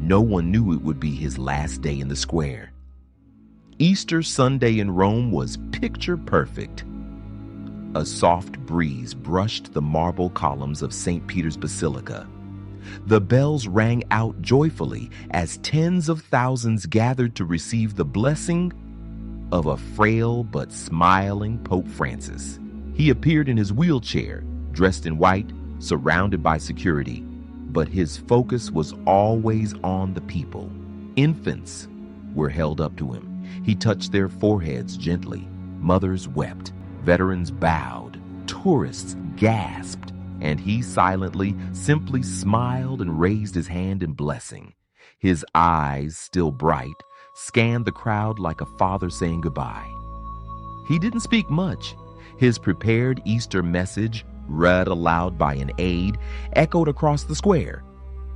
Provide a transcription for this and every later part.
No one knew it would be his last day in the square. Easter Sunday in Rome was picture perfect. A soft breeze brushed the marble columns of St. Peter's Basilica. The bells rang out joyfully as tens of thousands gathered to receive the blessing of a frail but smiling Pope Francis. He appeared in his wheelchair, dressed in white, surrounded by security, but his focus was always on the people. Infants were held up to him. He touched their foreheads gently. Mothers wept. Veterans bowed. Tourists gasped. And he silently, simply smiled and raised his hand in blessing. His eyes, still bright, scanned the crowd like a father saying goodbye. He didn't speak much. His prepared Easter message, read aloud by an aide, echoed across the square.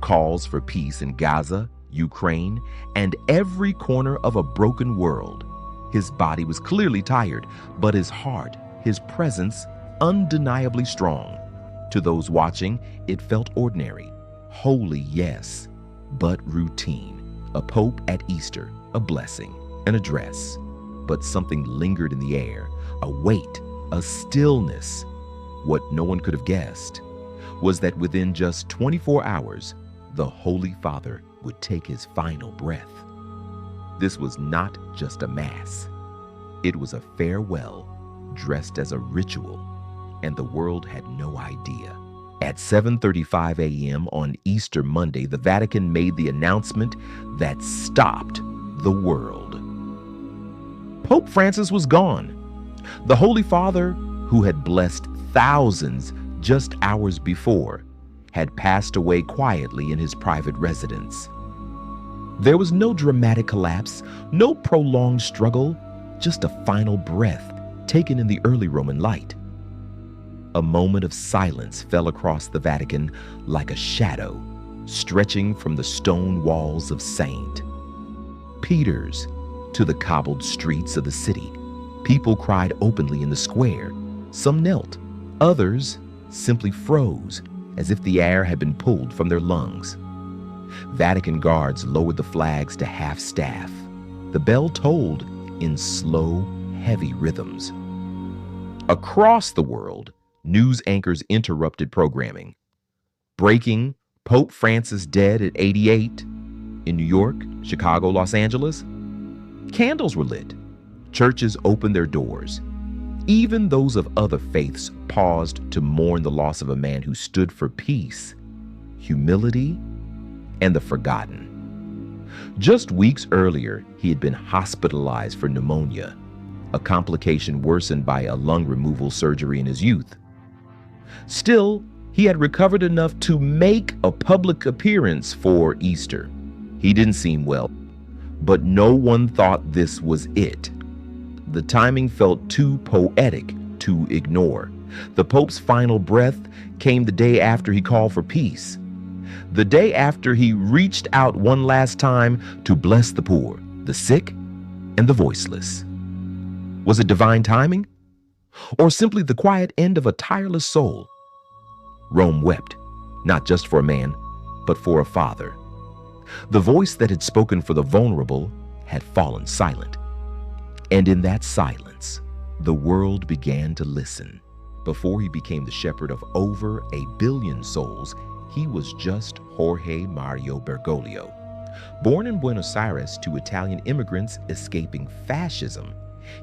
Calls for peace in Gaza, Ukraine, and every corner of a broken world. His body was clearly tired, but his heart, his presence, undeniably strong. To those watching, it felt ordinary. Holy, yes, but routine. A pope at Easter, a blessing, an address. But something lingered in the air, a weight, a stillness. What no one could have guessed was that within just 24 hours, the Holy Father would take his final breath. This was not just a mass. It was a farewell dressed as a ritual, and the world had no idea. At 7:35 a.m. on Easter Monday, the Vatican made the announcement that stopped the world. Pope Francis was gone. The Holy Father, who had blessed thousands just hours before, had passed away quietly in his private residence. There was no dramatic collapse, no prolonged struggle, just a final breath taken in the early Roman light. A moment of silence fell across the Vatican like a shadow, stretching from the stone walls of St. Peter's to the cobbled streets of the city. People cried openly in the square. Some knelt. Others simply froze, as if the air had been pulled from their lungs. Vatican guards lowered the flags to half-staff. The bell tolled in slow, heavy rhythms. Across the world, news anchors interrupted programming. Breaking: Pope Francis dead at 88. In New York, Chicago, Los Angeles, candles were lit. Churches opened their doors. Even those of other faiths paused to mourn the loss of a man who stood for peace, humility, and the forgotten. Just weeks earlier, he had been hospitalized for pneumonia, a complication worsened by a lung removal surgery in his youth. Still, he had recovered enough to make a public appearance for Easter. He didn't seem well, but no one thought this was it. The timing felt too poetic to ignore. The Pope's final breath came the day after he called for peace. The day after he reached out one last time to bless the poor, the sick, and the voiceless. Was it divine timing? Or simply the quiet end of a tireless soul? Rome wept, not just for a man, but for a father. The voice that had spoken for the vulnerable had fallen silent. And in that silence, the world began to listen. Before he became the shepherd of over 1 billion souls, he was just Jorge Mario Bergoglio. Born in Buenos Aires to Italian immigrants escaping fascism,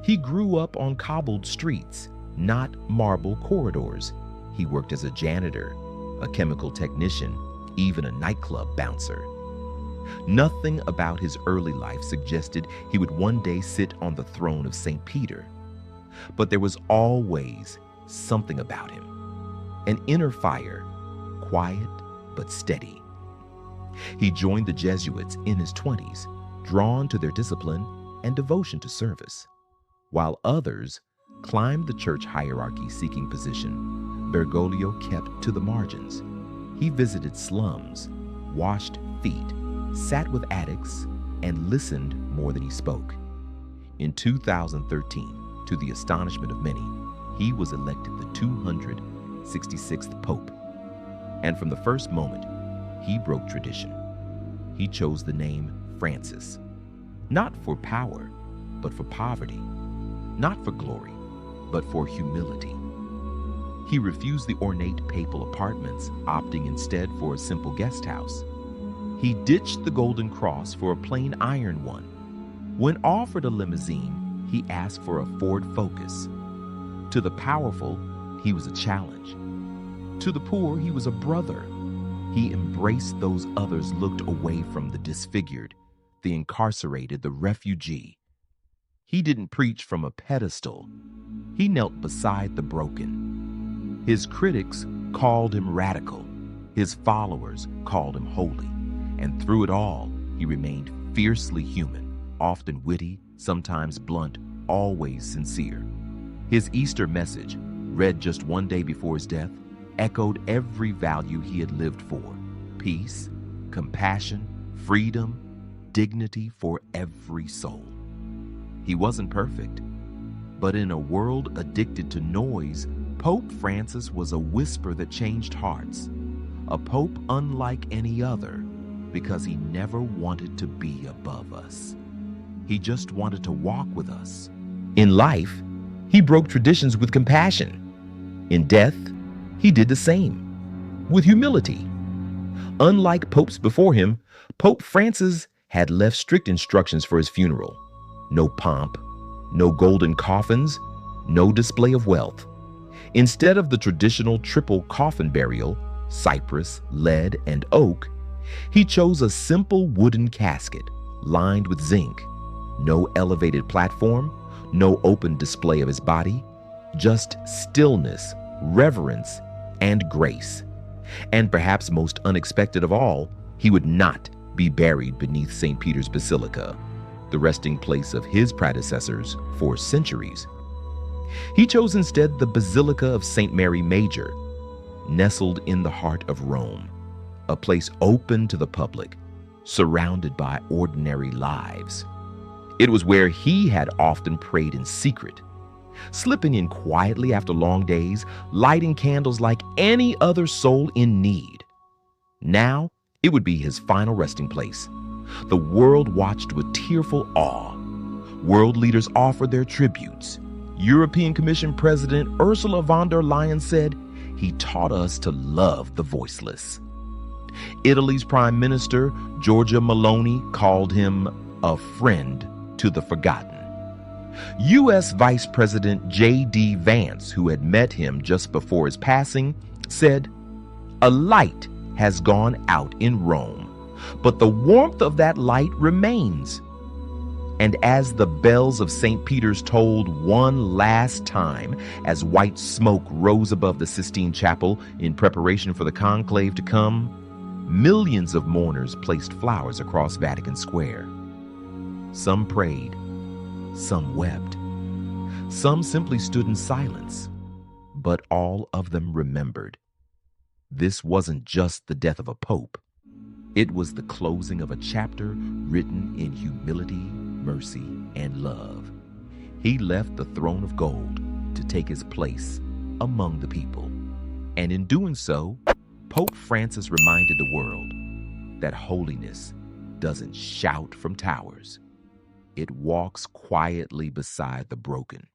he grew up on cobbled streets, not marble corridors. He worked as a janitor, a chemical technician, even a nightclub bouncer. Nothing about his early life suggested he would one day sit on the throne of St. Peter. But there was always something about him, an inner fire, quiet but steady. He joined the Jesuits in his 20s, drawn to their discipline and devotion to service. While others climbed the church hierarchy seeking position, Bergoglio kept to the margins. He visited slums, washed feet, sat with addicts, and listened more than he spoke. In 2013, to the astonishment of many, he was elected the 266th Pope. And from the first moment, he broke tradition. he chose the name Francis, not for power, but for poverty, not for glory, but for humility. He refused the ornate papal apartments, opting instead for a simple guest house. He ditched the golden cross for a plain iron one. When offered a limousine, he asked for a Ford Focus. To the powerful, he was a challenge. To the poor, he was a brother. He embraced those others looked away from, the disfigured, the incarcerated, the refugee. He didn't preach from a pedestal. He knelt beside the broken. His critics called him radical. His followers called him holy. And through it all, he remained fiercely human, often witty, sometimes blunt, always sincere. His Easter message, read just one day before his death, echoed every value he had lived for: peace, compassion, freedom, dignity for every soul. He wasn't perfect, but in a world addicted to noise, Pope Francis was a whisper that changed hearts, a pope unlike any other, because he never wanted to be above us. He just wanted to walk with us. In life, he broke traditions with compassion. In death, he did the same, with humility. Unlike popes before him, Pope Francis had left strict instructions for his funeral. No pomp, no golden coffins, no display of wealth. Instead of the traditional triple coffin burial, cypress, lead, and oak, he chose a simple wooden casket lined with zinc. No elevated platform, no open display of his body, just stillness, reverence, and grace. And perhaps most unexpected of all, he would not be buried beneath St. Peter's Basilica, the resting place of his predecessors for centuries. He chose instead the Basilica of St. Mary Major, nestled in the heart of Rome, a place open to the public, surrounded by ordinary lives. It was where he had often prayed in secret, slipping in quietly after long days, lighting candles like any other soul in need. Now, it would be his final resting place. The world watched with tearful awe. World leaders offered their tributes. European Commission President Ursula von der Leyen said, "He taught us to love the voiceless." Italy's Prime Minister, Giorgia Meloni, called him a friend to the forgotten. U.S. Vice President J.D. Vance, who had met him just before his passing, said, "A light has gone out in Rome, but the warmth of that light remains." And as the bells of St. Peter's tolled one last time, as white smoke rose above the Sistine Chapel in preparation for the conclave to come, millions of mourners placed flowers across Vatican Square. Some prayed, some wept, some simply stood in silence, but all of them remembered. This wasn't just the death of a pope. It was the closing of a chapter written in humility, mercy, and love. He left the throne of gold to take his place among the people. And in doing so, Pope Francis reminded the world that holiness doesn't shout from towers. It walks quietly beside the broken.